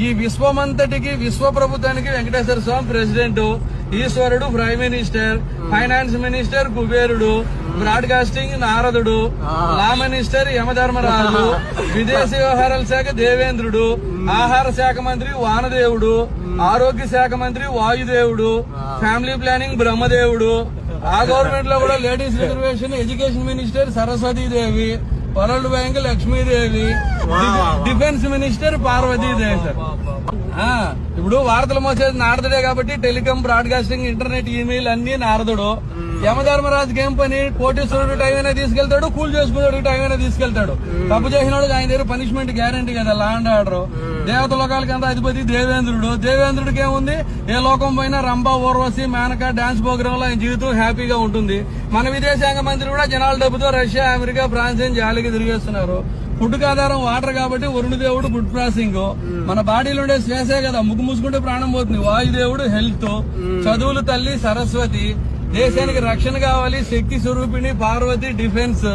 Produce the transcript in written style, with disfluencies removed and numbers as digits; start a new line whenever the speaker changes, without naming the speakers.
ఈ విశ్వమంతటికి విశ్వ ప్రభుత్వానికి వెంకటేశ్వర స్వామి ప్రెసిడెంట్, ఈశ్వరుడు ప్రైమ్ మినిస్టర్, ఫైనాన్స్ మినిస్టర్ కుబేరుడు, బ్రాడ్కాస్టింగ్ నారదుడు, లా మినిస్టర్ యమధర్మరాజు, విదేశీ వ్యవహారాల శాఖ దేవేంద్రుడు, ఆహార శాఖ మంత్రి వానదేవుడు, ఆరోగ్య శాఖ మంత్రి వాయుదేవుడు, ఫ్యామిలీ ప్లానింగ్ బ్రహ్మదేవుడు, ఆ గవర్నమెంట్ లో కూడా ladies reservation education minister Saraswati Devi, world bank Lakshmi Devi, defence minister Parvati Devi. Sir ఇప్పుడు వార్తలు మోసేది నారదుడే కాబట్టి టెలికాం, బ్రాడ్కాస్టింగ్, ఇంటర్నెట్, ఈమెయిల్ అన్ని నారదుడు. యమధర్మరాజుకి ఏం పని? కోటేశ్వరుడు టైం అయినా తీసుకెళ్తాడు, కూల్ చేసుకున్నాడు టైం అయినా తీసుకెళ్తాడు. తప్పు చేసినోడు ఆయన దగ్గర పనిష్మెంట్ గ్యారంటీ కదా, లా అండ్ ఆర్డర్. దేవత లోకాలకి అంతా అధిపతి దేవేంద్రుడు. దేవేంద్రుడికి ఏముంది? ఏ లోకం పోయినా రంభ, ఊర్వశి, మేనక డాన్స్ ప్రోగ్రామ్ లో ఆయన జీవితం హ్యాపీగా ఉంటుంది. మన విదేశాంగ మంత్రి కూడా జనాల డబ్బుతో రష్యా, అమెరికా, ఫ్రాన్స్ అని జాలికి తిరిగేస్తున్నారు. ఫుడ్ ఆధారం వాటర్ కాబట్టి వరుణదేవుడు ఫుడ్ ప్రాసెసింగ్. మన బాడీలో ఉండే శ్వాసే కదా, ముక్కు మూసుకుంటే ప్రాణం పోతుంది. వాయుదేవుడు హెల్త్, చదువులు తల్లి సరస్వతి, దేశానికి రక్షణ కావాలి శక్తి స్వరూపిణి పార్వతి డిఫెన్స్.